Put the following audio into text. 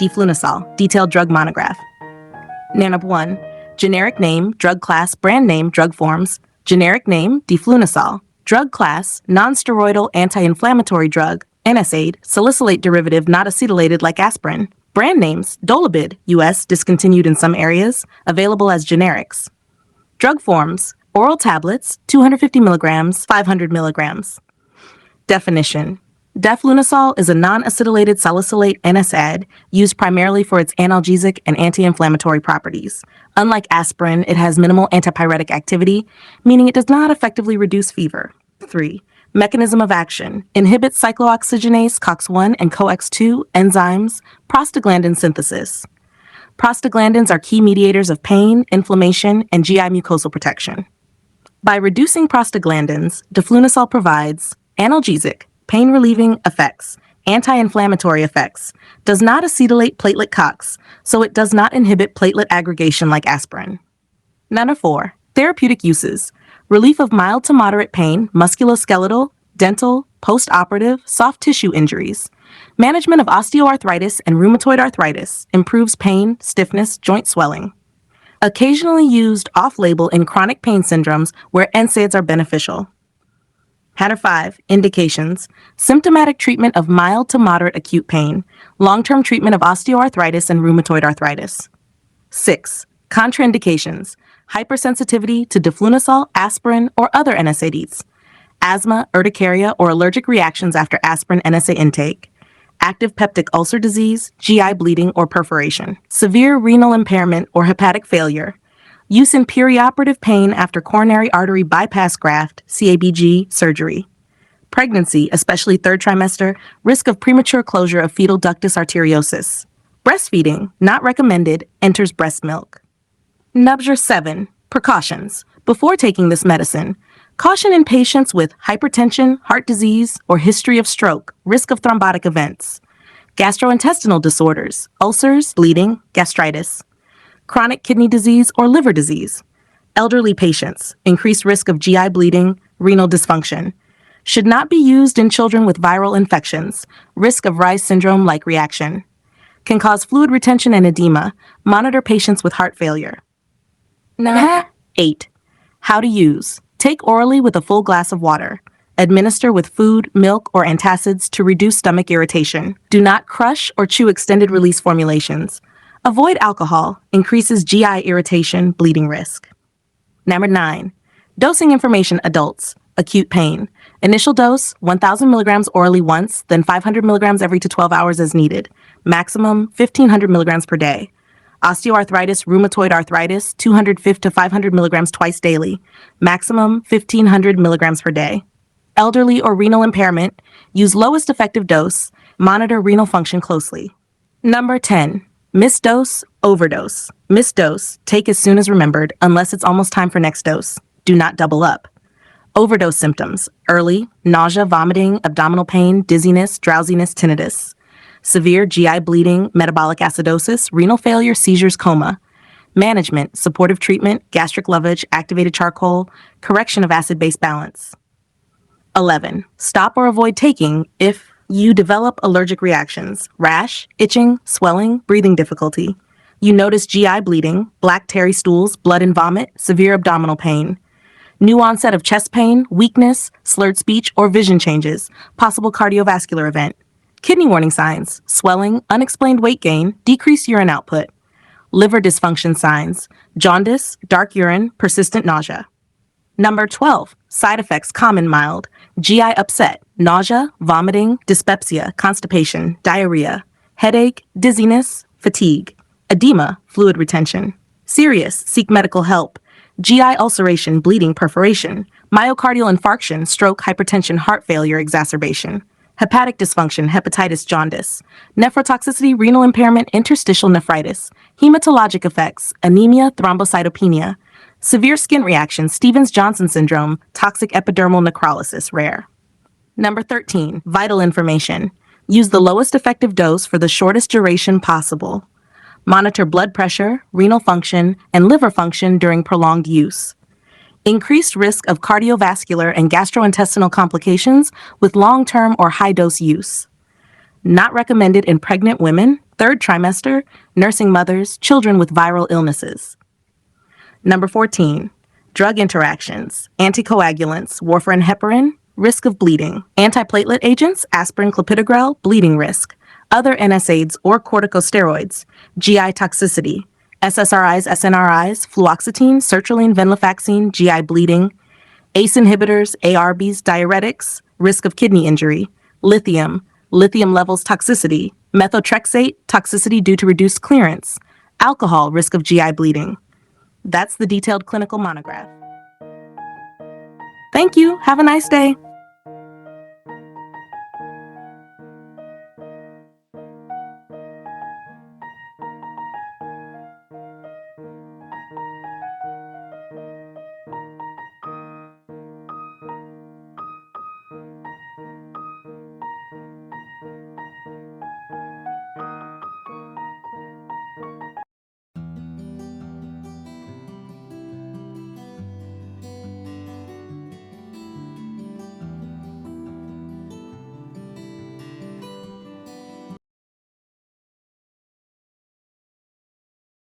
Diflunisal, detailed drug monograph. Nanop 1, generic name, drug class, brand name, drug forms. Generic name, Diflunisal. Drug class, nonsteroidal anti-inflammatory drug, NSAID, salicylate derivative not acetylated like aspirin. Brand names, Dolabid, US, discontinued in some areas, available as generics. Drug forms, oral tablets, 250 milligrams, 500 milligrams. Definition. Diflunisal is a non-acetylated salicylate NSAID used primarily for its analgesic and anti-inflammatory properties. Unlike aspirin, it has minimal antipyretic activity, meaning it does not effectively reduce fever. 3. Mechanism of action. Inhibits cyclooxygenase COX-1 and COX-2 enzymes, prostaglandin synthesis. Prostaglandins are key mediators of pain, inflammation, and GI mucosal protection. By reducing prostaglandins, Diflunisal provides analgesic, pain-relieving effects, anti-inflammatory effects, does not acetylate platelet COX, so it does not inhibit platelet aggregation like aspirin. Number 4. Therapeutic uses. Relief of mild to moderate pain, musculoskeletal, dental, post-operative, soft tissue injuries. Management of osteoarthritis and rheumatoid arthritis, improves pain, stiffness, joint swelling. Occasionally used off-label in chronic pain syndromes where NSAIDs are beneficial. Header 5. Indications. Symptomatic treatment of mild to moderate acute pain. Long-term treatment of osteoarthritis and rheumatoid arthritis. 6. Contraindications. Hypersensitivity to Diflunisal, aspirin, or other NSAIDs. Asthma, urticaria, or allergic reactions after aspirin NSA intake. Active peptic ulcer disease, GI bleeding or perforation. Severe renal impairment or hepatic failure. Use in perioperative pain after coronary artery bypass graft, CABG, surgery. Pregnancy, especially third trimester, risk of premature closure of fetal ductus arteriosus. Breastfeeding, not recommended, enters breast milk. Number 7. Precautions. Before taking this medicine, caution in patients with hypertension, heart disease, or history of stroke, risk of thrombotic events. Gastrointestinal disorders, ulcers, bleeding, gastritis. Chronic kidney disease or liver disease. Elderly patients, increased risk of GI bleeding, renal dysfunction. Should not be used in children with viral infections, risk of Reye's syndrome-like reaction. Can cause fluid retention and edema. Monitor patients with heart failure. 8. How to use. Take orally with a full glass of water. Administer with food, milk, or antacids to reduce stomach irritation. Do not crush or chew extended-release formulations. Avoid alcohol, increases GI irritation, bleeding risk. Number 9. Dosing information adults. Acute pain. Initial dose, 1,000 milligrams orally once, then 500 milligrams every 12 hours as needed. Maximum, 1,500 milligrams per day. Osteoarthritis, rheumatoid arthritis, 250 to 500 milligrams twice daily. Maximum, 1,500 milligrams per day. Elderly or renal impairment, use lowest effective dose. Monitor renal function closely. Number 10. Misdose, overdose. Misdose, take as soon as remembered, unless it's almost time for next dose. Do not double up. Overdose symptoms, early, nausea, vomiting, abdominal pain, dizziness, drowsiness, tinnitus. Severe GI bleeding, metabolic acidosis, renal failure, seizures, coma. Management, supportive treatment, gastric lavage, activated charcoal, correction of acid-base balance. 11. Stop or avoid taking if you develop allergic reactions, rash, itching, swelling, breathing difficulty. You notice GI bleeding, black tarry stools, blood and vomit, severe abdominal pain. New onset of chest pain, weakness, slurred speech, or vision changes, possible cardiovascular event. Kidney warning signs, swelling, unexplained weight gain, decreased urine output. Liver dysfunction signs, jaundice, dark urine, persistent nausea. Number 12. Side effects common mild, GI upset, nausea, vomiting, dyspepsia, constipation, diarrhea, headache, dizziness, fatigue, edema, fluid retention. Serious, seek medical help. GI ulceration, bleeding, perforation, myocardial infarction, stroke, hypertension, heart failure, exacerbation. Hepatic dysfunction, hepatitis, jaundice. Nephrotoxicity, renal impairment, interstitial nephritis. Hematologic effects, anemia, thrombocytopenia. Severe skin reaction, Stevens-Johnson syndrome, toxic epidermal necrolysis, rare. Number 13. Vital information. Use the lowest effective dose for the shortest duration possible. Monitor blood pressure, renal function, and liver function during prolonged use. Increased risk of cardiovascular and gastrointestinal complications with long-term or high-dose use. Not recommended in pregnant women, Third trimester, nursing mothers, children with viral illnesses. Number 14, drug interactions, anticoagulants, warfarin, heparin, risk of bleeding. Antiplatelet agents, aspirin, clopidogrel, bleeding risk. Other NSAIDs or corticosteroids, GI toxicity. SSRIs, SNRIs, fluoxetine, sertraline, venlafaxine, GI bleeding. ACE inhibitors, ARBs, diuretics, risk of kidney injury. Lithium levels toxicity. Methotrexate, toxicity due to reduced clearance. Alcohol, risk of GI bleeding. That's the detailed clinical monograph. Thank you. Have a nice day.